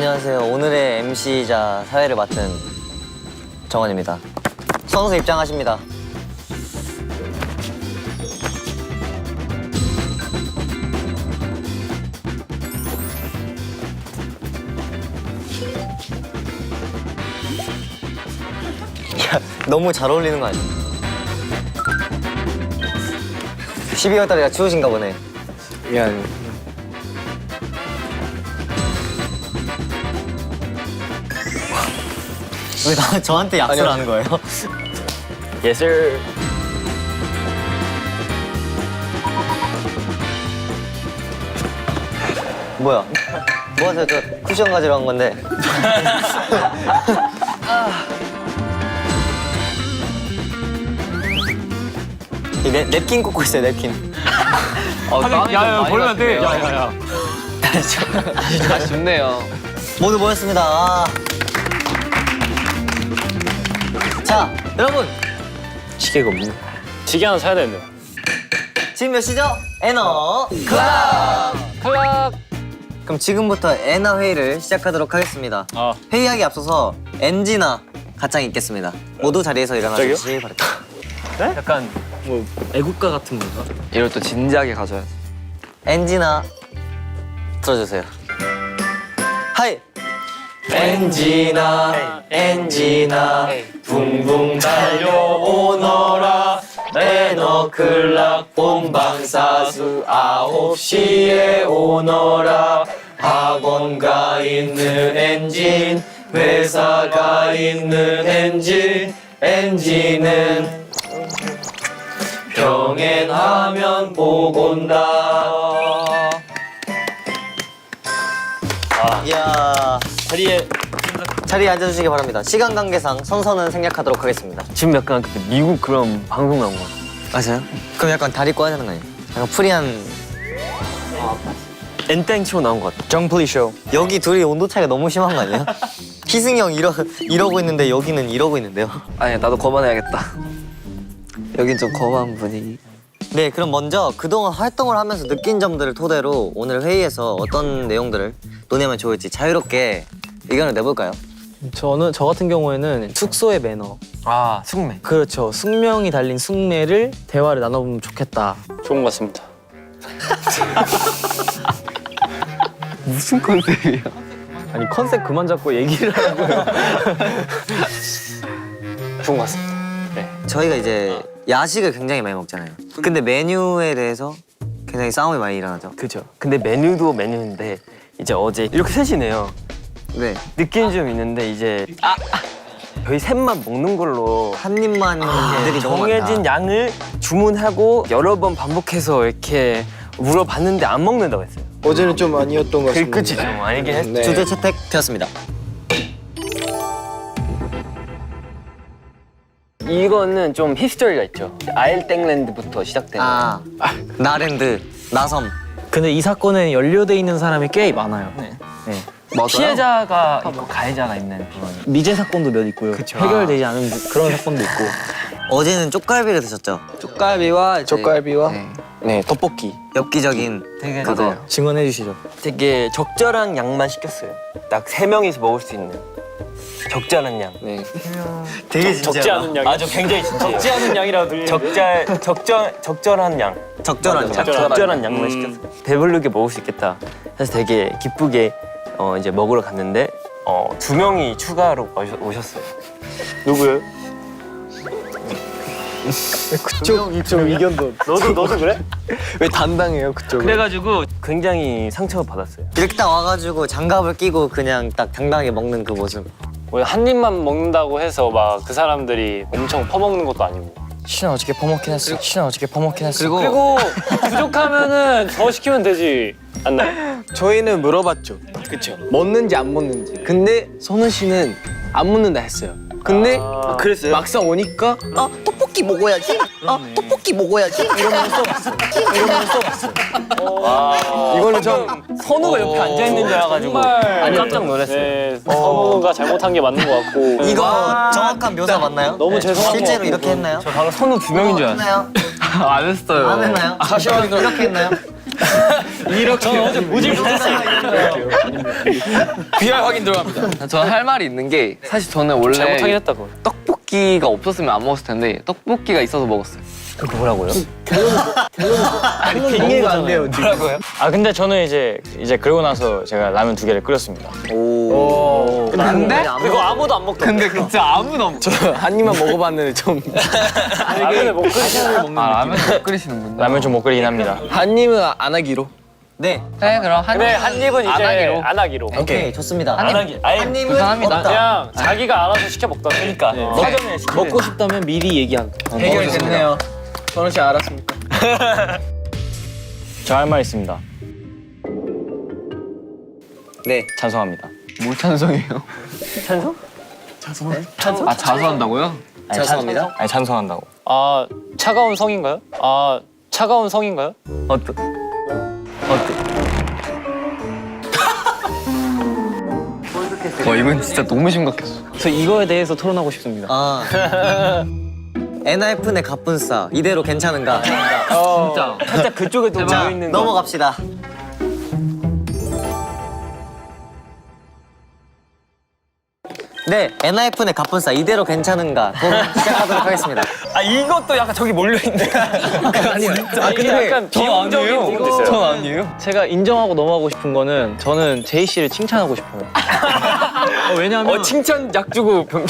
안녕하세요. 오늘의 MC이자 사회를 맡은 정원입니다. 선수 입장하십니다. 야, 너무 잘 어울리는 거 아니야? 12월 달이라 추우신가 보네. 미안. 왜 저한테 약속을 하는 거예요? 예슬. 뭐야? 뭐 하세요? 저 쿠션 가지러 간 건데. 이 냅킨 꽂고 있어요, 냅킨. 야, 버리면 안 돼. 야. 아쉽네요. 모두 모였습니다. 자, 여러분. 시계가 없네. 시계 하나 사야 되는데. 지금 몇 시죠? 에너 클럽! 클럽. 그럼 지금부터 에너 회의를 시작하도록 하겠습니다. 회의하기 앞서서 NG나 가짱이 있겠습니다. 모두 자리에서 일어나 주시기 바랍니다. 네? 약간 뭐 애국가 같은 건가? 이걸 또 진지하게 가져야 돼. NG나 들어주세요. 하이! 엔지나 엔지나 붕붕 달려오너라 에너 클락 본방사수 9시에 오너라 학원 가 있는 엔진 회사 가 있는 엔진 엔진은 병행하면 보곤다. 이야. 자리에 앉아주시기 바랍니다. 시간 관계상 선서는 생략하도록 하겠습니다. 지금 약간 그때 미국 그런 방송 나온 거 같아. 맞아요? 그럼 약간 다리 꺼야 되는 거 아니에요? 약간 프리한. 엔땡 치고 나온 것 같아. 정플리 쇼. 여기 둘이 온도 차이가 너무 심한 거 아니에요? 희승이 형 이러고 있는데 여기는 이러고 있는데요. 아니 나도 거만해야겠다. 여긴 좀 거만 분위기. 네, 그럼 먼저 그동안 활동을 하면서 느낀 점들을 토대로 오늘 회의에서 어떤 내용들을 논의하면 좋을지 자유롭게 의견을 내볼까요? 저 같은 경우에는 숙소의 매너. 아 숙매. 그렇죠. 숙명이 달린 숙매를 대화를 나눠보면 좋겠다. 좋은 것 같습니다. 무슨 컨셉이야? 아니 컨셉 그만 잡고 얘기를 하라고요. 좋은 것 같습니다. 네. 저희가 이제 야식을 굉장히 많이 먹잖아요. 근데 메뉴에 대해서 굉장히 싸움이 많이 일어나죠. 그죠. 근데 메뉴도 메뉴인데 이제 어제 이렇게 셋이네요. 네. 느낌이 좀 있는데 이제 저희 셋만 먹는 걸로 한 입만 들이 너무 정해진 많다. 양을 주문하고 여러 번 반복해서 이렇게 물어봤는데 안 먹는다고 했어요. 어제는 좀 아니었던 것 같습니다. 그치 좀 아니긴 했죠. 네. 주제 채택되었습니다. 이거는 좀 히스토리가 있죠. 아일땡랜드부터 시작되는. 나랜드, 나섬. 근데 이 사건에 연루돼 있는 사람이 꽤 많아요. 네. 맞아요? 피해자가 있고 가해자가 있는 그런. 미제 사건도 몇 있고요. 해결되지 않은 그런 사건도 있고. 어제는 쪽갈비를 드셨죠? 쪽갈비와 젓갈비와 네 떡볶이. 엽기적인 되게 그거. 증언해 주시죠. 되게 적절한 양만 시켰어요. 딱 3명이서 먹을 수 있는 적절한 양. 네. 되게 진짜 양. 아주 굉장히 진짜. 적지 않은 양이라고 들리는. 적절한 양. 적절한 양. 적절한 양만 시켰어요. 배부르게 먹을 수 있겠다. 그래서 되게 기쁘게 이제 먹으러 갔는데 2명이 추가로 오셨어요. 누구요? 그쪽 의견도 너도 그래? 왜 단당해요 그쪽은? 그래가지고 굉장히 상처를 받았어요. 이렇게 딱 와가지고 장갑을 끼고 그냥 딱 당당하게 먹는 그 모습. 한 입만 먹는다고 해서 막 그 사람들이 엄청 퍼먹는 것도 아니고. 신아 어저께 퍼먹긴 했어. 그리고 부족하면은 더 시키면 되지 않나요? 저희는 물어봤죠. 그쵸. 먹는지 안 먹는지. 근데 선우 씨는 안 먹는다 했어요. 근데 그랬어요? 막상 오니까 떡볶이 먹어야지. 떡볶이 먹어야지. 이러면서 이거는 좀 선우가 옆에 앉아 있는 줄 알아가지고 깜짝 놀랐어요. 네, 선우가 잘못한 게 맞는 것 같고. 이거 정확한 묘사 맞나요? 너무 죄송한 것 실제로 같고. 이렇게 했나요? 방금 선우 2명인 줄 알았어요. 했나요? 안 했어요. 안 했나요? 이렇게 했나요? 저는 어제 보질 못했어요. VR 확인 들어갑니다. 저는 할 말이 있는 게 사실 저는 원래 잘못하긴 했다 그거. 떡볶이가 없었으면 안 먹었을 텐데 떡볶이가 있어서 먹었어요. 뭐라고요? 이해가 안 돼요 지금. 아 근데 저는 이제 그러고 나서 제가 라면 2개를 끓였습니다. 근데 그거 아무도 안 먹던. 근데 진짜 아무도 없죠. 한 입만 먹어봤는데 좀 라면을 못 끓이시는 라면 못 끓이시는군요. 라면 좀 못 끓이긴 합니다. 한 입은 안 하기로. 네. 네 그럼 근데 한 입은 이제 안 하기로. 안 하기로. 오케이, 좋습니다. 하기. 아예 한 입은 불쌍합니다. 없다. 그냥 자기가 알아서 시켜 먹던. 그러니까 사전에 시키는. 먹고 싶다면 미리 얘기하고. 해결됐네요. 선우 씨 알았습니까? 저 할 말 있습니다. 네. 찬성합니다. 뭘 찬성해요? 찬성? 아 자수한다고요? 아니, 죄송합니다. 아니 찬성한다고. 아 차가운 성인가요? 아 차가운 성인가요? 와 이건 진짜 너무 심각했어. 저 이거에 대해서 토론하고 싶습니다. 아. 엔하이픈의 갑분싸 이대로 괜찮은가? 진짜. 살짝 그쪽에 더 자, 모여 있는 거. 넘어갑시다. 네, 엔하이픈의 갑분싸 이대로 괜찮은가? 토론 시작하도록 하겠습니다. 아 이것도 약간 저기 몰려 있네. 아 근데 약간 비용적인 부분도 있어요. 전 아니에요. 제가 인정하고 넘어가고 싶은 거는 저는 제이 씨를 칭찬하고 싶어요. 왜냐하면 칭찬 약 주고 병.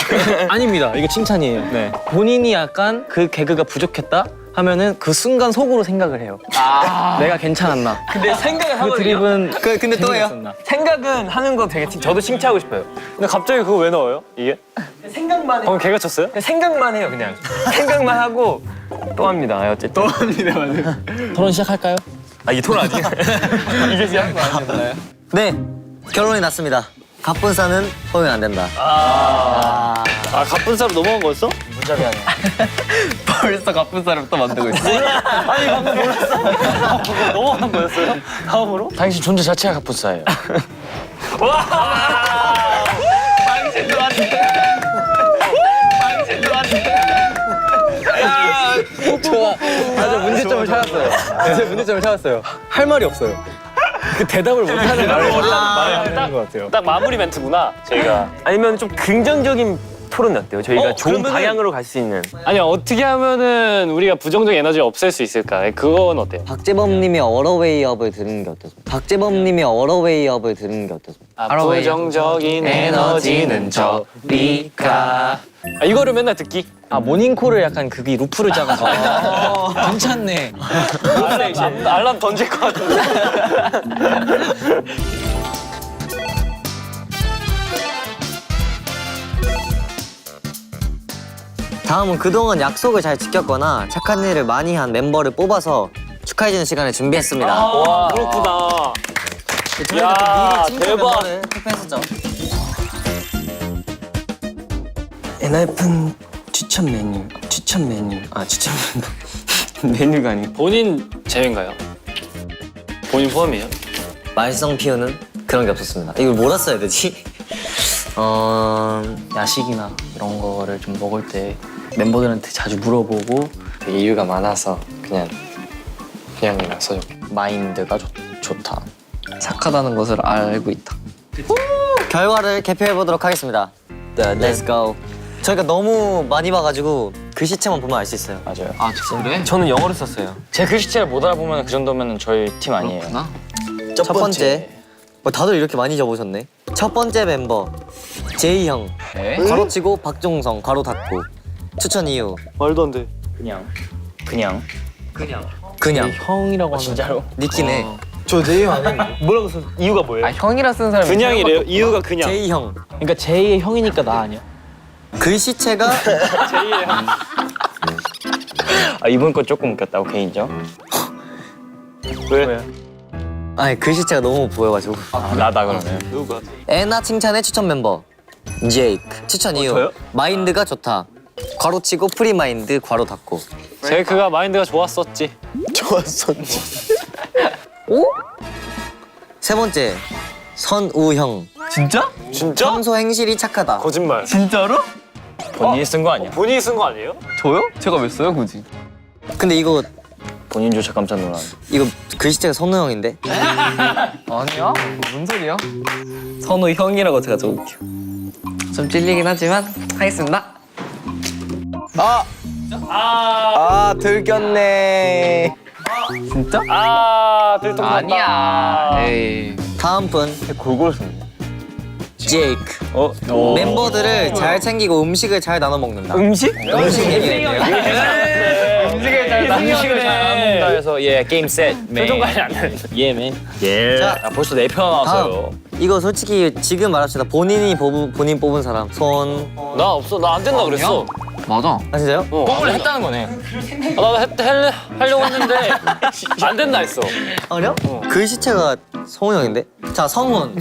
아닙니다. 이거 칭찬이에요. 네. 본인이 약간 그 개그가 부족했다 하면은 그 순간 속으로 생각을 해요. 내가 괜찮았나? 근데 생각을 그 하거든요. 드립은 근데 또 해요? 재미있었나? 생각은 하는 거 되게 저도 칭찬하고 싶어요. 근데 갑자기 그거 왜 넣어요? 이게? 생각만 해. 방금 개가 쳤어요? 그냥 생각만 해요 그냥. 생각만 하고 또 합니다. 어쨌든. 토론 시작할까요? 아 이게 토론 아니에요? 이게 시작. 네, 결론이 났습니다. 갑분싸는 허용 안 된다. 아 갑분싸로 넘어간 거였어? 문잡이 아니야. 벌써 가쁜 사람 또 만들고 있어. 아니 방금 몰랐어. 넘어간 거였어요? 다음으로? 당신 존재 자체가 갑분싸예요. 좋아. 아주 문제점을 찾았어요. 제 문제점을 찾았어요. 할 말이 없어요. 그 대답을 못하는 말을 하는 것 같아요. 딱 마무리 멘트구나. 저희가. 아니면 좀 긍정적인 토론 어때요? 저희가 좋은 그러면은- 방향으로 갈 수 있는. 아니 어떻게 하면은 우리가 부정적 에너지를 없앨 수 있을까? 그건 어때요? 박재범님의 어러웨이업을 들은 게 어떻습니까? 박재범님의 어러웨이업을 들은 게 어떻습니까? 부정적인 에너지는 저리가. 이거를 맨날 듣기. 아 모닝콜을 약간 그게 루프를 짜가지고. 괜찮네. 알람 던질 것 같은데. 다음은 그동안 약속을 잘 지켰거나 착한 일을 많이 한 멤버를 뽑아서 축하해주는 시간을 준비했습니다. 와 그렇구나. 야 대박. 투표했었죠. 엔하이픈 추천 메뉴. 메뉴가 아니고. 본인 제외인가요? 본인 포함이에요? 말썽 피우는 그런 게 없었습니다. 이걸 뭐라 써야 되지? 야식이나 이런 거를 좀 먹을 때 멤버들한테 자주 물어보고 되게 이유가 많아서 그냥이라서 마인드가 좋다. 착하다는 것을 알고 있다. 결과를 개표해 보도록 하겠습니다. Let's go. 저희가 너무 많이 봐가지고 글씨체만 보면 알 수 있어요. 맞아요. 아 그래? 저는 영어로 썼어요. 제 글씨체를 못 알아보면 그 정도면 저희 팀 아니에요. 그렇구나. 첫 번째. 다들 이렇게 많이 적으셨네. 첫 번째 멤버 제이 형. 네? 괄호치고 박종성 괄호 닫고. 추천 이유. 말도 안 돼. 그냥. 그냥. 형이라고 하면 진짜로? 니키네. 저 제이 형 아니에요? 뭐라고 써? 이유가 뭐예요? 아 형이라 쓴 사람이 그냥이래요. 이유가 그냥. 제이 형. 그러니까 제이의 형이니까 나 아니야? 글씨체가 제이의 형. 아 이번 거 조금 웃겼다고 개인적. 왜? 아니 글씨체가 너무 보여가지고. 나다 그러면. 누가? 애나 칭찬의 추천 멤버 제이크. 추천 이유. 저요? 마인드가 좋다. 괄호치고 프리마인드 괄호 닫고. 제이크가 마인드가 좋았었지. 세 번째 선우형. 진짜? 진짜? 평소 행실이 착하다. 거짓말. 진짜로? 본인이 쓴 거 아니야? 본인이 쓴 거 아니에요? 저요? 제가 왜 써요 굳이? 근데 이거 본인조차 깜짝 놀란. 이거 글씨체가 선우 형인데? 아니야? 뭔 소리야? 선우 형이라고 제가 적을게요. 좀 찔리긴 하지만 하겠습니다. 아 들켰네. 진짜? 아 들통났다. 아니야. 에이. 다음 분 골고루 썼네. 제이크. 멤버들을 잘 챙기고 음식을 잘 나눠 먹는다. 음식? 음식 얘기해요. 음식을 잘 나눈다 해서 예 게임 셋. 표정 관리 안 돼. 예 맨. 예. 자, 아, 벌써 4편 나왔어요. 다음. 이거 솔직히 지금 말합시다. 본인 뽑은 사람. 손. 나 없어. 나 안 된다 그랬어. 맞아. 아 진짜요? 뽕을 했다는 거네. 나도 하려고 했는데 안 된다 했어. 어려? 글씨체가 성우 형인데? 자, 성훈.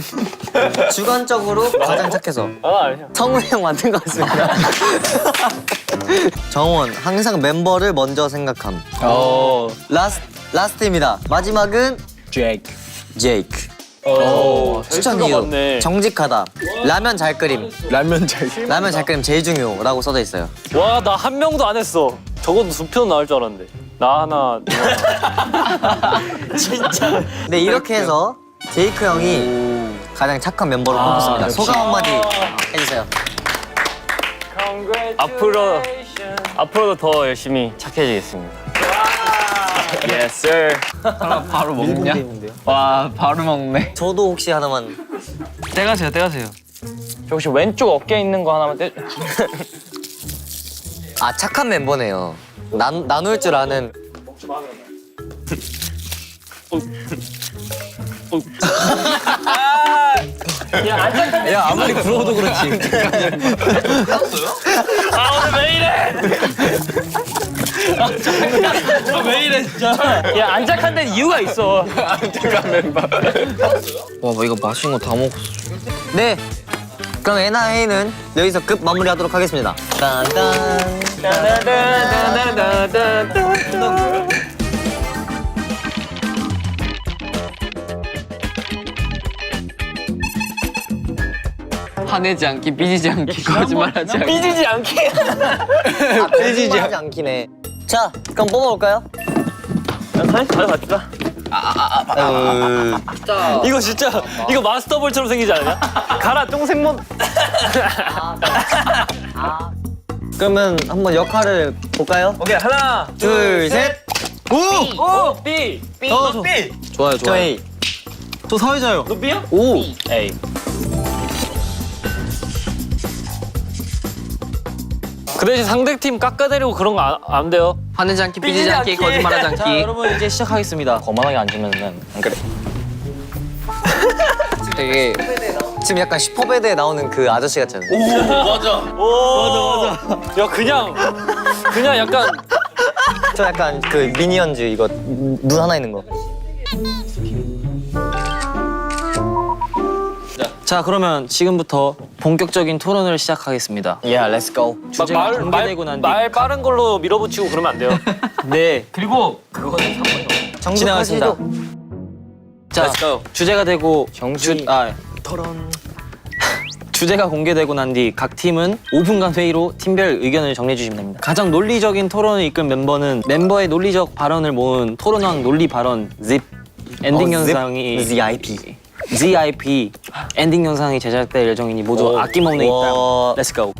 주관적으로 가장 착해서. 아니야. 성훈 형 만든 것 같습니다. 정원. 항상 멤버를 먼저 생각함. 라스트입니다. 마지막은 제이크. 제이크. 추천 셀프가 이유. 많네. 정직하다. 라면 잘 끓임. 라면 잘. 라면 잘 끓임 제일 중요라고 써져 있어요. 와 나 한 명도 안 했어. 적어도 2편 나올 줄 알았는데. 나 하나. 네, 이렇게 해서 제이크 형이 가장 착한 멤버로 뽑혔습니다. 소감 한마디 해주세요. 앞으로도 더 열심히 착해지겠습니다. Yes sir. 바로 먹냐? 와, 바로 먹네. 저도 혹시 하나만. 떼가세요. 저 혹시 왼쪽 어깨에 있는 거 하나만 떼. 아, 착한 멤버네요. 나눌 줄 아는. 야 아무리 부러워도 그렇지. 야, 안 착한 데는 이유가 있어. 와, 이거 맛있는 거 다 먹었어. 네. 그럼 NIA는 여기서 급 마무리하도록 하겠습니다. 딴딴. 화내지 않기, 삐지지 않기, 거짓말하지 않기. 삐지지 않게. 삐지지 않기네. 자, 그럼 뽑아볼까요? 가져갑시다. 이거 진짜 이거 마스터볼처럼 생기지 않냐? 가라 똥생몬. 그러면 한번 역할을 볼까요? 오케이, 하나, 둘, 셋. 오, B. 좋아요. 저희. 저 사회자요. 너 B야? 오. A. 그 대신 상대팀 깎아내리고 그런 거 안 돼요. 화내지 않기, 삐지지 않기, 거짓말하지 자 않기. 여러분 이제 시작하겠습니다. 거만하게 앉으면은 안 그래. 되게 지금 약간 슈퍼배드에 나오는 그 아저씨 같잖아요. 야 그냥 약간 저 약간 그 미니언즈 이거 눈 하나 있는 거. 자 그러면 지금부터 본격적인 토론을 시작하겠습니다. Yeah, let's go. 주제가 공개되고 난 뒤. 말 빠른 걸로 밀어붙이고 그러면 안 돼요. 네. 그리고 진행하겠습니다. 자 주제가 되고 토론. 주제가 공개되고 난 뒤 각 팀은 5분간 회의로 팀별 의견을 정리해 주시면 됩니다. 가장 논리적인 토론을 이끈 멤버는 멤버의 논리적 발언을 모은 토론왕 논리 발언 ZIP 엔딩 영상이 ZIP 엔딩 영상이 제작될 예정이니 모두 아낌없는 입담. Let's go.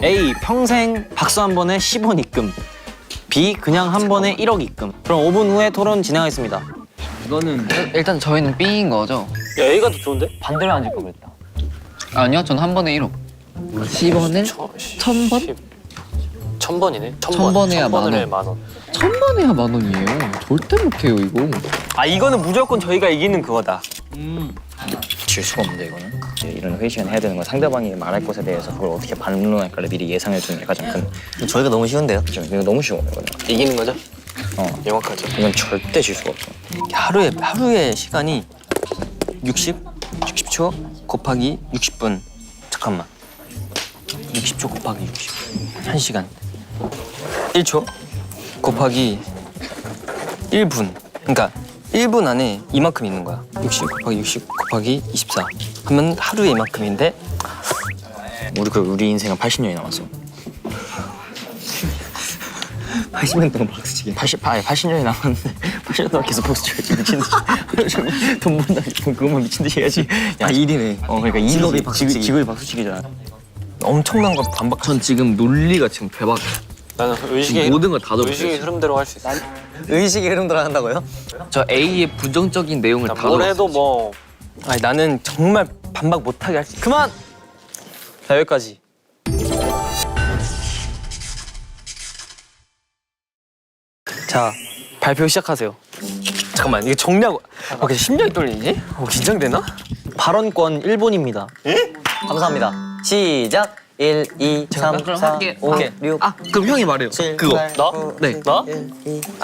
A. 평생 박수 한 번에 10원 입금. B. 그냥 한 번에 1억 입금. 그럼 5분 후에 토론 진행하겠습니다. 일단 저희는 B인 거죠? 야 A가 더 좋은데? 반대로 앉을 걸 그랬다. 아니요, 전 한 번에 1억. 10원에 1000번? 1000번이네. 1000번 해야 만 원. 만 원. 1000번 해야 만 원이에요. 절대 못해요, 이거. 아, 이거는 무조건 저희가 이기는 그거다. 질 수가 없는데 이거는. 이제 이런 회의 시간 해야 되는 건 상대방이 말할 것에 대해서 그걸 어떻게 반론할까를 미리 예상해 두는 게 가장 큰. 저희가 너무 쉬운데요? 이거 너무 쉬워 이거는. 이기는 거죠? 명확하죠. 이건 절대 질 수가 없어. 하루의 시간이 60초 곱하기 60분. 잠깐만. 60초 곱하기 60분. 1시간. 1초 곱하기 1분. 그러니까 1분 안에 이만큼 있는 거야. 60 곱하기 60 곱하기 24. 그러면 하루에 이만큼인데 우리 인생은 80년이 남았어. 80년 동안 박수치기. 80년이 남았는데 80년 동안 계속 박수 쳐야지 미친 듯이. 돈 번다 싶으면 그것만 미친 듯이 해야지. 야 일이네. 그러니까 직업이 일이 박수치기. 직업이 박수치기잖아. 엄청난 거 반박. 전 지금 논리가 지금 대박. 나는 의식의 모든 걸 다 의식의 흐름대로 할 수 있어. 의식의 흐름대로 한다고요? 저 A의 부정적인 내용을 다 뭘 넣었어요. 해도 뭐 아니 나는 정말 반박 못하게 할 수 있어. 그만. 자 여기까지. 자 발표 시작하세요. 잠깐만 이게 정리하고. 그 심장이 떨리지? 긴장되나? 발언권 1분입니다. 감사합니다. 시작. 1, 2, 3, 그럼 4, 할게. 5, 6, 아 그럼 형이 말해요. 7, 그거. 8, 나? 9, 네. 나?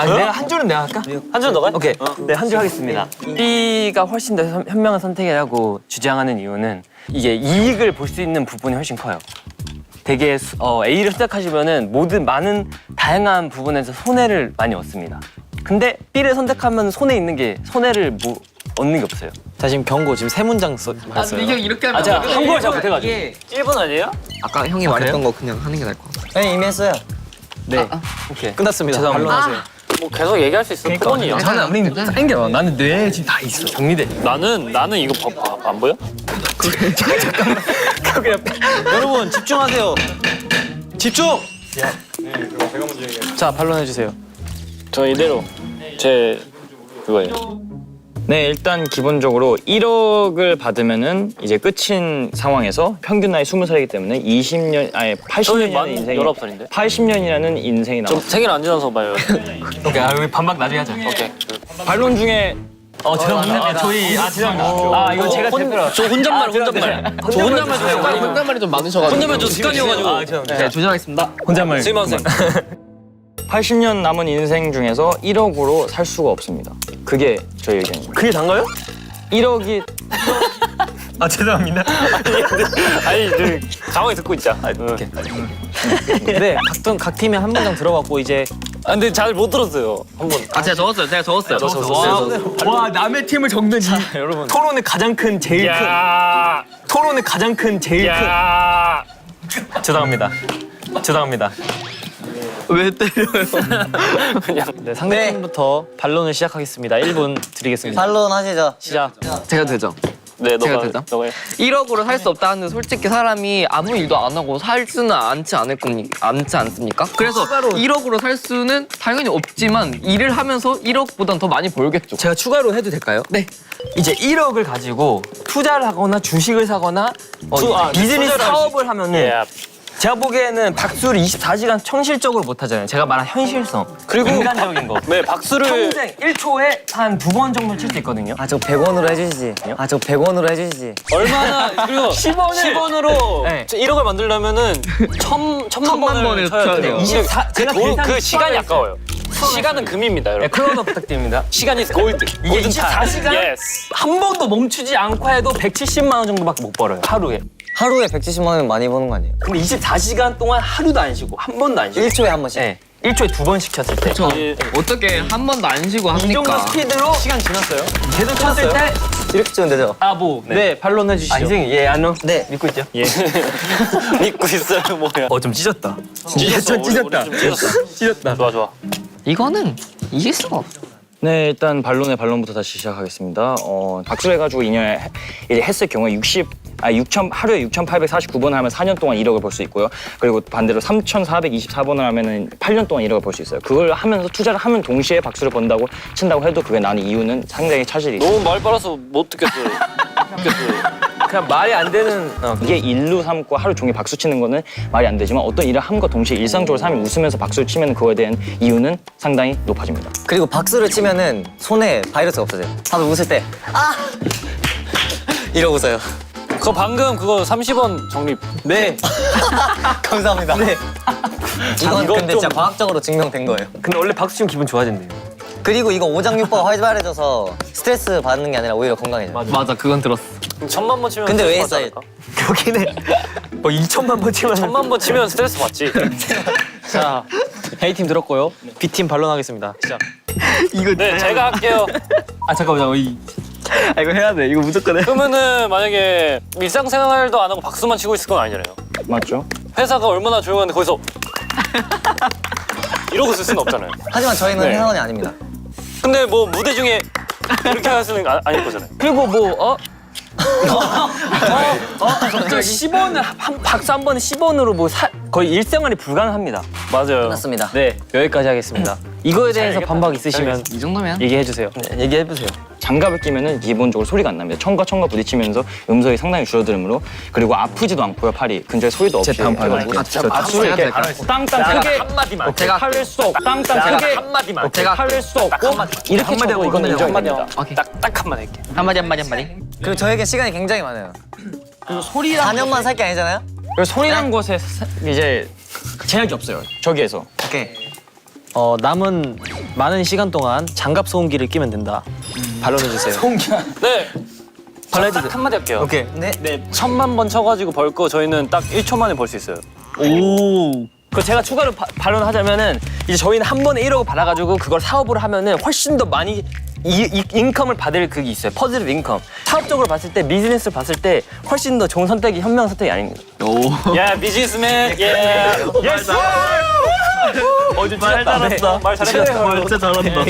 내가 한 줄은 내가 할까? 한 줄 너가? 해? 오케이. 네, 한 줄 하겠습니다. B가 훨씬 더 현명한 선택이라고 주장하는 이유는 이게 이익을 볼 수 있는 부분이 훨씬 커요. 되게 A를 선택하시면은 모든 많은 다양한 부분에서 손해를 많이 얻습니다. 근데 B를 선택하면 손해 있는 게 손해를 뭐 얻는 게 없어요. 자 지금 경고 지금 세 문장 말했어요. 형 이렇게 하면 제가 한국어 잘 못해가지고. 1분 아니에요? 아까 형이 말했던 거 그냥 하는 게 나을 것 같아. 네, 이미 했어요. 네. 오케이. 끝났습니다. 죄송합니다. 반론하세요. 뭐 계속 얘기할 수 있어. 토론이야. 저는 우리 땡겨. 나는 뇌에 지금 다 있어. 정리돼. 나는 이거 안 보여? 여러분 집중하세요. 집중. 자 반론해 주세요. 저 이대로 제 그거예요. 네, 일단 기본적으로 1억을 받으면은 이제 끝인 상황에서 평균 나이 20살이기 때문에 80년이라는 인생이 19살인데? 80년이라는 인생이 좀 남았어. 생일 안 지나서 봐요. 오케이. 우리 반박 나중에 하자. 오케이. 반론 중에 죄송합니다. 저희 죄송합니다. 이거 제가 대표로. 저 혼잣말. 저 혼잣말 좀 습관이. 혼잣말이 좀 많으셔가지고. 혼잣말 좀 습관이어가지고. 네, 조절하겠습니다. 혼잣말. 수임학생. 80년 남은 인생 중에서 1억으로 살 수가 없습니다. 그게 저희 의견입니다. 그게 단가요? 1억이 죄송합니다. 아니 가만히 듣고 있자. 오케이. 네, 각 팀에 한 문장 들어봤고 이제 근데 잘 못 들었어요. 한번. 제가 적었어요. 와 남의 팀을 적는 여러분. 토론의 가장 큰 제일 큰. 토론의 가장 큰 제일 큰. 죄송합니다. 왜 때려요? 네, 상대팀부터 반론을 시작하겠습니다. 1분 드리겠습니다. 반론하시죠. 시작. 제가 되죠. 네, 제가 너가 되죠? 너가 해. 1억으로 살 수 없다는데 솔직히 사람이 아무 일도 안 하고 살지는 않지 않습니까? 그래서 1억으로 살 수는 당연히 없지만 일을 하면서 1억보단 더 많이 벌겠죠. 제가 추가로 해도 될까요? 네. 이제 1억을 가지고 투자를 하거나 주식을 사거나 비즈니스 투자를 사업을 하면은 예. 제가 보기에는 박수를 24시간 청실적으로 못 하잖아요. 제가 말한 현실성 그리고 인간적인 거. 네, 박수를 평생 1초에 한 2번 정도 칠 수 있거든요. 아, 저 100원으로 해주시지. 아, 저 100원으로 해주시지. 얼마나 그리고 10원으로 네. 1억을 만들려면은 천만 번을 쳐야 돼요. 24 제가 그 시간이 아까워요. 시간은 금입니다, 네, 여러분. 클로너 부탁드립니다. 시간이 골드. 이게 24시간 예스. 한 번도 멈추지 않고 해도 170만 원 정도밖에 못 벌어요. 하루에. 하루에 170만 원이면 많이 버는 거 아니에요? 근데 24시간 동안 하루도 안 쉬고 한 번도 안 쉬고. 1초에 한 번씩. 네. 1초에 2번씩 쳤을 때. 저 어떻게 한 번도 안 쉬고 이 정도 합니까? 스피드로 시간 지났어요? 계속 쳤을 때 이렇게 치면 되죠? 뭐. 네, 반론해 주시죠. 인생이 안녕. 네. 믿고 있죠? 예. 믿고 있어요, 뭐야. 좀 찢었다. 찢었어. 우리 좀 찢었어. 찢었다. 좋아. 이거는 이길 수가 없어. 네, 일단 반론부터 다시 시작하겠습니다. 박수를 해가지고 2년 이제 했을 경우에 하루에 6,849번을 하면 4년 동안 1억을 벌 수 있고요. 그리고 반대로 3,424번을 하면은 8년 동안 1억을 벌 수 있어요. 그걸 하면서 투자를 하면 동시에 박수를 번다고 친다고 해도 그게 나는 이유는 상당히 차질이 있어요. 너무 말 빨라서 못 듣겠어요. 그냥 말이 안 되는. 이게 일로 삼고 하루 종일 박수 치는 거는 말이 안 되지만 어떤 일을 함과 동시에 일상적으로 사람이 웃으면서 박수를 치면 그거에 대한 이유는 상당히 높아집니다. 그리고 박수를 치면은 손에 바이러스가 없어져요. 다들 웃을 때 이러고 웃어요. 그거 방금 그거 30원 적립. 네. 감사합니다. 네. 이건 이건 근데 좀- 진짜 과학적으로 증명된 거예요. 근데 원래 박수 치면 기분 좋아진대요. 그리고 이거 오장육부가 활발해져서 스트레스 받는 게 아니라 오히려 건강해져요. 맞아, 그건 들었어. 그럼 1,000만 번 치면 근데 왜 스트레스 했어요? 받지 않을까? 여기는 뭐 2천만 번 치면 1,000만 번 치면 스트레스 받지. 자, A팀 들었고요. B팀 반론하겠습니다. 시작. 네, 제가 할게요. 잠깐만요. 이거 해야 돼. 이거 무조건 해. 그러면은 만약에 일상생활도 안 하고 박수만 치고 있을 건 아니잖아요. 맞죠? 회사가 얼마나 조용한데 거기서 이러고 쓸 수는 없잖아요. 하지만 저희는 네. 회사원이 아닙니다. 근데 뭐 무대 중에 이렇게 할 수는 아닐 거잖아요. 그리고 뭐 저 10원을 박수 한 번에 10원으로 뭐 거의 일생활이 불가능합니다. 맞아요. 맞습니다. 네, 여기까지 하겠습니다. 이거에 대해서 반박 있으시면 이 정도면 얘기해 주세요. 네, 얘기해 보세요. 장갑을 끼면은 기본적으로 소리가 안 납니다. 청과 부딪히면서 음성이 상당히 줄어들므로 그리고 아프지도 않고요. 팔이 근처에 소리도 없이 다음 발언. 박수를 이렇게 땅땅 크게 한마디만. 제가 팔을 수 없고 땅땅 크게 한마디만. 제가 팔을 수 없고 이렇게 쳐도 이거는 인정이 됩니다. 딱 한마디 할게. 한마디. 그리고 저에게 시간이 굉장히 많아요. 그리고 소리랑 4년만 살 게 아니잖아요? 그리고 소리난 곳에 이제 제약이 없어요. 저기에서. 오케이. 남은 많은 시간 동안 장갑 소음기를 끼면 된다. 반론해 주세요. 네. 딱 한마디 할게요. 오케이. 네. 네, 1000만 번 쳐가지고 벌 거 저희는 딱 1초 만에 벌 수 있어요. 그 제가 추가로 발언하자면은 이제 저희는 한 번에 1억을 받아가지고 그걸 사업을 하면은 훨씬 더 많이 인컴을 받을 그게 있어요. 퍼즐 인컴. 사업적으로 봤을 때 비즈니스를 봤을 때 훨씬 더 좋은 선택이 현명 선택이 아닙니다. 야, 비즈니스맨. 예. 예스. 말 잘한다. 말 잘했다. 진짜 잘한다.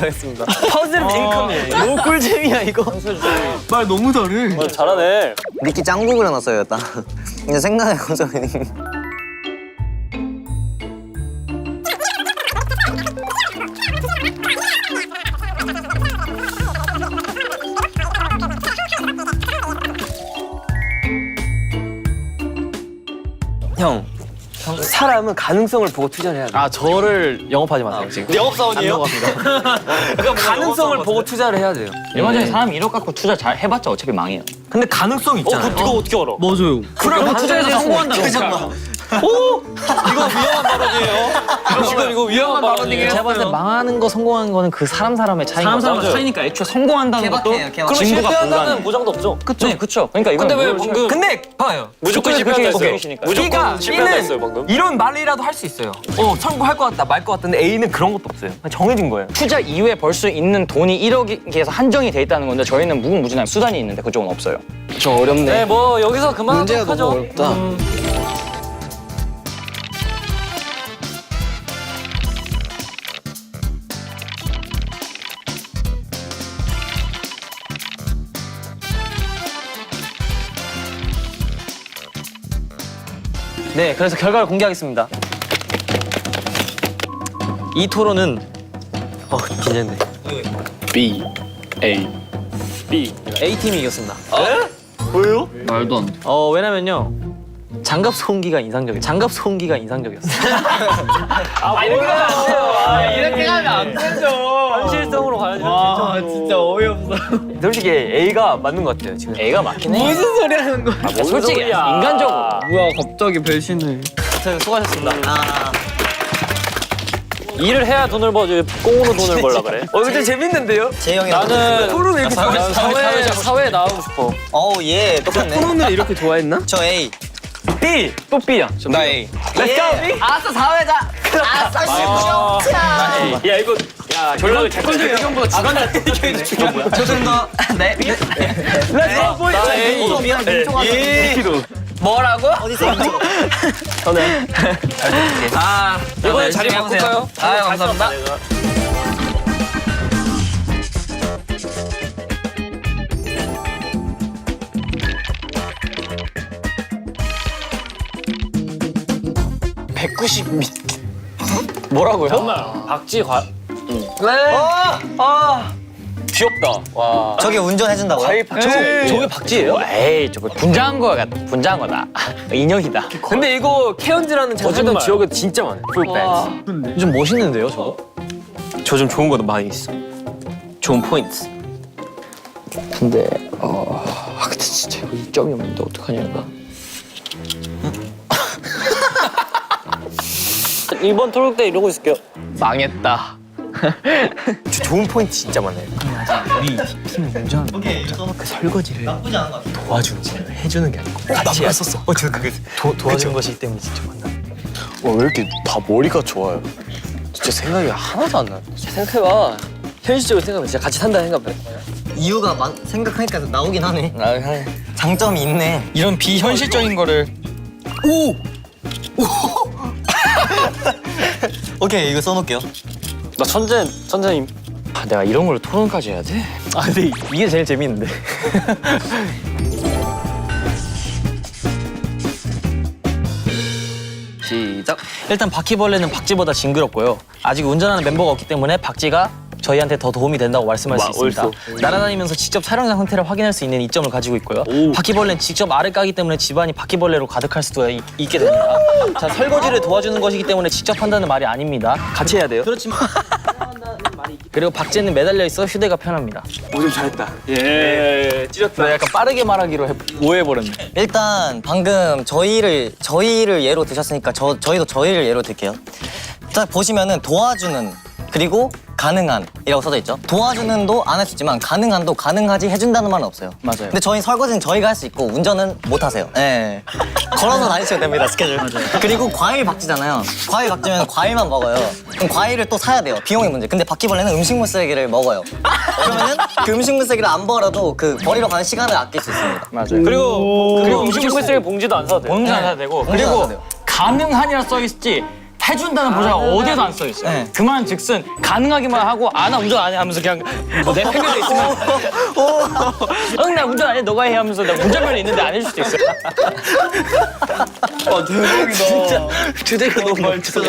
했습니다. 퍼즐 인컴이에요. 너무 꿀잼이야 이거. 말 너무 잘해. 잘하네. 미끼 짱구 그려놨어요, 일단. 이제 생각해보죠. 형, 사람은 가능성을 보고 투자를 해야 돼. 아 저를 영업하지 마세요 지금. 영업사원이에요? 가능성을 보고 투자를 해야 돼요. 일반적인 사람이 1억 갖고 투자 잘 해봤자 어차피 망해요. 근데 가능성 있잖아. 이거 어떻게 알아? 맞아요. 그럼 투자해서 성공한다고. 이거 위험한 발언이에요. 지금 이거 위험한 발언이에요. 제가 봤을 때 망하는 거 성공하는 거는 그 사람의 차이인 것 같아요. 차이니까 애초에 성공한다는 것도 개박해요, 개박. 그럼 증거가 실패한다는 불가능해. 보장도 없죠. 그쵸. 네, 그쵸. 그러니까 이건 근데 왜 뭘 방금 근데 봐요. 무조건 실패한다 했어요? 무조건 실패한다 했어요, 방금. 이런 말이라도 할 수 있어요. 성공할 것 같다, 말 것 같은데 A는 그런 것도 없어요. 그냥 정해진 거예요. 투자 이후에 벌 수 있는 돈이 1억에서 한정이 돼 있다는 건데 저희는 무궁무진한 수단이 있는데 그쪽은 없어요. 좀 어렵네. 네, 뭐 여기서 그만하도록 하죠. 어렵다. 네, 그래서 결과를 공개하겠습니다. 이 토론은 긴장돼. B. A팀이 이겼습니다. 말도 안 돼. 왜냐면요. 장갑 소음기가 인상적이었어요. 이렇게 가면 안 되죠. 현실성으로 가야죠. 진짜 어이없어. 솔직히 A가 맞는 것 같아요, 지금. A가 맞긴 해. 무슨 소리 하는 거야? 솔직히 인간적으로. 뭐야 갑자기 배신을. 수고하셨습니다. 일을 해야 돈을 벌지 꽁으로 돈을 벌라 그래. 근데 재밌는데요? 재영이 나는 토론 왜 이렇게 좋아했어? 사회에 나오고 싶어. 예, 똑같네. 토론을 이렇게 좋아했나? 저 A. B! 또 B야. 나 A. Let's go, B! 아싸 사회자. 야, 이거, 야, 전략을 개꿀잼 의견보다 주관자 죄송합니다. 네. Let's go, boys! 나 A. 미키도. 뭐라고? 어디서 민초? 저는. 이번에 자리 바꿀까요? 감사합니다. 뭐라고요? 정말 박지관. 귀엽다. 와. 저게 운전해준다고요? 저게 박쥐예요? 에이 저거 분장한 거다. 인형이다. 근데 이거 케언즈라는 제가 살던 거짓말. 지역에 진짜 많아요. 풀밴드. 좀 멋있는데요, 저거? 저 좀 좋은 것도 많이 있어. 좋은 포인트. 근데 근데 진짜 이거 이점이 없는데 어떡하냐 나. 이번 토론 때 이러고 있을게요. 망했다. 좋은 포인트 진짜 많아요. 나쁘지 않은 것 같아. 해주는 게 아니고 같이 했었어. 저 그게 도와준 것이기 때문에 진짜 만나. 왜 이렇게 다 머리가 좋아요? 진짜 생각이 하나도 안 나. 생각해봐. 현실적으로 생각하면 진짜 같이 산다 생각해. 이유가 생각하니까 나오긴 하네. 장점이 있네. 이런 비현실적인 거를 오케이, 이거 써놓을게요. 나 천재님. 아, 내가 이런 걸로 토론까지 해야 돼? 아 근데 이게 제일 재밌는데. 시작. 일단 바퀴벌레는 박쥐보다 징그럽고요. 아직 운전하는 멤버가 없기 때문에 박쥐가 저희한테 더 도움이 된다고 말씀할 수 있습니다. 날아다니면서 직접 촬영장 상태를 확인할 수 있는 이점을 가지고 있고요. 바퀴벌레는 직접 알을 까기 때문에 집안이 바퀴벌레로 가득할 수도 있게 됩니다. 자, 설거지를 도와주는 것이기 때문에 직접 한다는 말이 아닙니다. 같이 해야 돼요? 그렇지만 그리고 박쥐는 매달려 있어 휴대가 편합니다. 예, 찢었다. 나 약간 빠르게 말하기로 오해해버렸네. 일단 방금 저희를 예로 드셨으니까 저희도 저희를 예로 들게요. 딱 보시면은 도와주는 그리고 가능한 이라고 써져 있죠. 도와주는도 안 할 수 있지만 가능한도 가능하지 해준다는 말은 없어요. 맞아요. 근데 저희 설거지는 저희가 할 수 있고 운전은 못 하세요. 네. 걸어서 다니셔도 됩니다, 스케줄. 그리고 과일 박쥐잖아요. 과일 박쥐면 과일만 먹어요. 그럼 과일을 또 사야 돼요. 비용의 문제. 근데 바퀴벌레는 음식물 쓰레기를 먹어요. 그러면은 그 음식물 쓰레기를 안 버려도 그 버리러 가는 시간을 아낄 수 있습니다. 맞아요. 그리고 음식물 쓰레기 봉지도 안 사도 돼. 본전 안 사도 되고 봉지 안 사도 그리고 돼요. 가능한이라 써 있지 해준다는 보자가 어디에도 안 써 있어요. 네. 그만즉슨 가능하기만 하고 아나 운전 안 해 하면서 그냥 뭐 내 편견에 있으면 응 나 운전 안 해 너가 해 하면서 나 운전면허 있는데 안 해줄 수도 있어요. 주제가 너무 많잖아.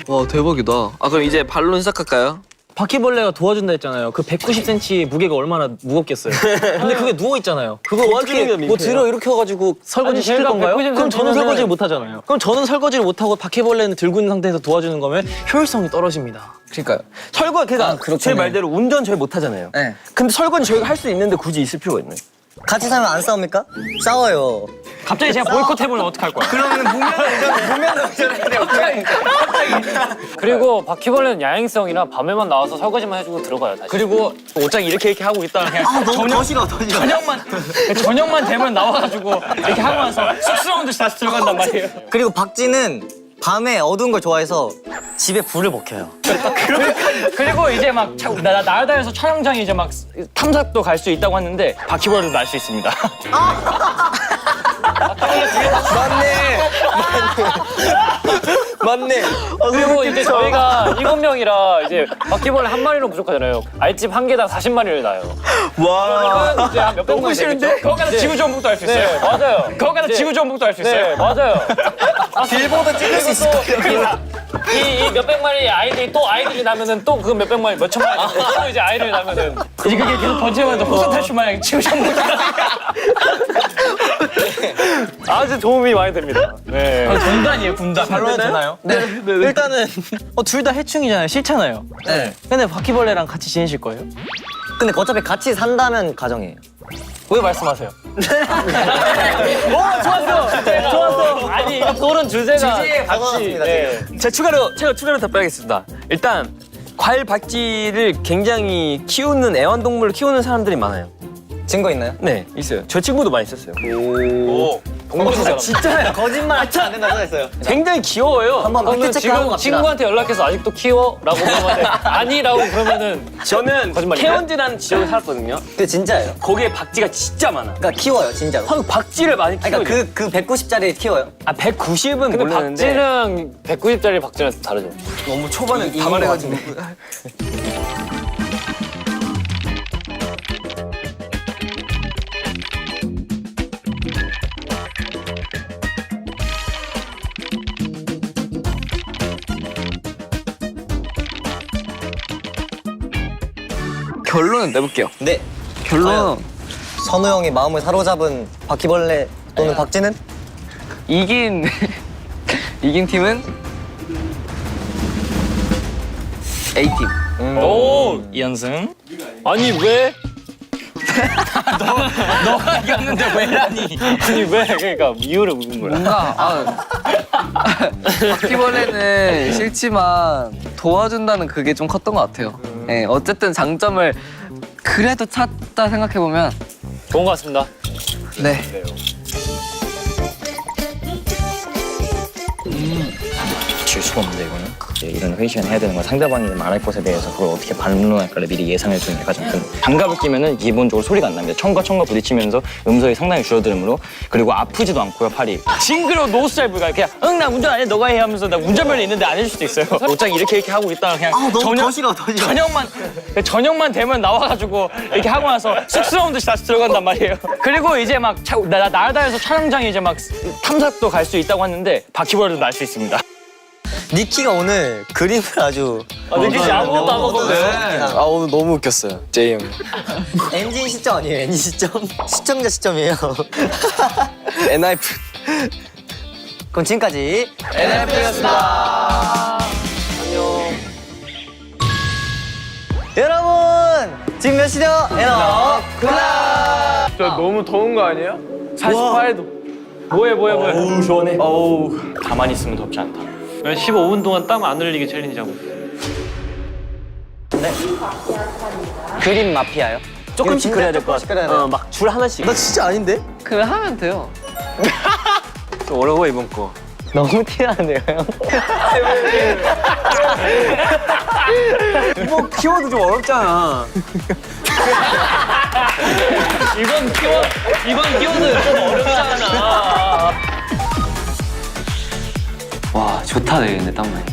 와 대박이다. 아 그럼 이제 반론 시작할까요? 바퀴벌레가 도와준다 했잖아요. 그 190cm 무게가 얼마나 무겁겠어요. 근데 그게 누워 있잖아요. 그거 어떻게 뭐 들어 이렇게 해가지고 설거지 아니, 시킬 제가 건가요? 190cm 그럼 저는 는 설거지를 못 하잖아요. 그럼 저는 설거지를 못 하고 바퀴벌레는 들고 있는 상태에서 도와주는 거면 효율성이 떨어집니다. 그러니까요. 그러니까 그렇겠네. 제 말대로 운전 저희 못 하잖아요. 네. 근데 설거지 저희가 할 수 있는데 굳이 있을 필요가 있나요? 같이 살면 안 싸웁니까? 싸워요. 갑자기 제가 보이콧 해보면 어떡할 거야? 그리고 바퀴벌레는 야행성이라 밤에만 나와서 설거지만 해주고 들어가요 다시. 그리고 옷장 이렇게 하고 있다가 그냥 더 싫어, 더 싫어. 저녁만 되면 나와가지고 이렇게 하고 나서 쑥스러운 듯이 다시 들어간단 말이에요. 그리고 박쥐는 밤에 어두운 걸 좋아해서 집에 불을 먹혀요. 그리고 이제 막 날아다녀서 촬영장에 이제 막 탐색도 갈 수 있다고 하는데 바퀴벌레도 날 수 있습니다. 맞네. 그리고 이제 저희가 7명이라 이제 바퀴벌레 한 마리로 부족하잖아요. 알집 한 개당 40마리를 낳아요. 와. 이제 한 몇백 마리 되겠죠? 거기 가서 지구정복도 할 수 있어요. 네, 맞아요. 거기 가서 지구정복도 할 수 있어요. 네, 맞아요. 빌보드 찍을 수 있을 거예요. 이 몇백 마리의 아이들이 또 아이들이 나면은 또 그 몇백 마리 몇천 마리 또 이제 아이들이 나면은 이제 그게 계속 번지면서 호스탈슈 마냥 지구정복. 아주 도움이 많이 됩니다. 네. 분단이에요, 분단. 반론해도 되나요? 네. 일단은 둘 다 해충이잖아요. 싫잖아요. 네. 근데 바퀴벌레랑 같이 지내실 거예요? 근데 어차피 같이 산다면 가정이에요. 왜 말씀하세요? 좋았어. 아니 이거 토론 주제가 같이. 가져왔습니다, 네. 제가 추가로 답변하겠습니다. 일단 과일 박쥐를 굉장히 키우는 애완동물을 키우는 사람들이 많아요. 증거 있나요? 네, 있어요. 저 친구도 많이 있었어요. 진짜요? 거짓말 하지 않는다 써있어요. 굉장히 귀여워요. 한번 그러면 팩트 체크하고 지금 갑시다. 친구한테 연락해서 아직도 키워? 라고 물어봤는데 아니라고 그러면은 저는 거짓말인가요? 태원지라는 지역에 살았거든요. 그게 진짜예요. 거기에 박쥐가 진짜 많아. 그러니까 키워요, 진짜로. 박쥐를 많이 키워요. 그러니까 그 190짜리 키워요. 190은 근데 모르는데 박쥐랑 190짜리 박쥐랑 다르죠. 너무 초반에 이긴 다 것 말해가지고. 결론은 내볼게요. 네. 결론 선우 형이 마음을 사로잡은 바퀴벌레 또는 박쥐는? 이긴 이긴 팀은 A팀. 오! 이연승. 아니 왜? 너가 이겼는데 왜라니? 아니 왜? 그러니까 이유를 묻는 거야. 뭔가 바퀴벌레는 싫지만 도와준다는 그게 좀 컸던 것 같아요. 네, 어쨌든 장점을 그래도 찾다 생각해 보면 좋은 것 같습니다. 네. 질 수가 없는데 이거는. 이제 이런 회의 시간 해야 되는 건 상대방이 말할 것에 대해서 그걸 어떻게 반론할까를 미리 예상해 두는 게 가장 큰. 장갑을 끼면은 기본적으로 소리가 안 납니다. 청과 부딪히면서 음성이 상당히 줄어들므로. 그리고 아프지도 않고요, 팔이. 징그러 노스타일 불가. 그냥 응 나 운전 안 해, 너가 해 하면서 나 운전면허 있는데 안 해줄 수도 있어요. 옷장 이렇게 하고 있다가 그냥 너무 더 싫어, 더 싫어. 저녁만 되면 나와가지고 이렇게 하고 나서 쑥스러운 듯이 다시 들어간단 말이에요. 그리고 이제 막 날아다녀서 촬영장에 이제 막 탐색도 갈 수 있다고 하는데 바퀴벌레도 날 수 있습니다. 니키가 오늘 그림을 아주 느끼지 아무것도 안 먹었네. 아 오늘 너무 웃겼어요, 제이 형. 엔진 시점 아니에요, 엔진 시점. 시청자 시점이에요. NIF. 그럼 지금까지 NF였습니다. 안녕. 여러분 지금 몇 시죠? NF 클럽. 저 너무 더운 거 아니에요? 48도. 뭐해. 어우 시원해. 어우 가만히 있으면 덥지 않다. 15분 동안 땀 안 흘리기 챌린지 하고 있어요. 그림 마피아요? 조금씩 그려야 될 것 같아. 막 줄 하나씩. 나 진짜 아닌데? 그냥 하면 돼요. 좀 어려워 이번 거. 너무 티나는데요, 형? 뭐 키워드 좀 어렵잖아. 이번 키워드 좀 어렵잖아. 와 좋다 되겠네 땀 많이.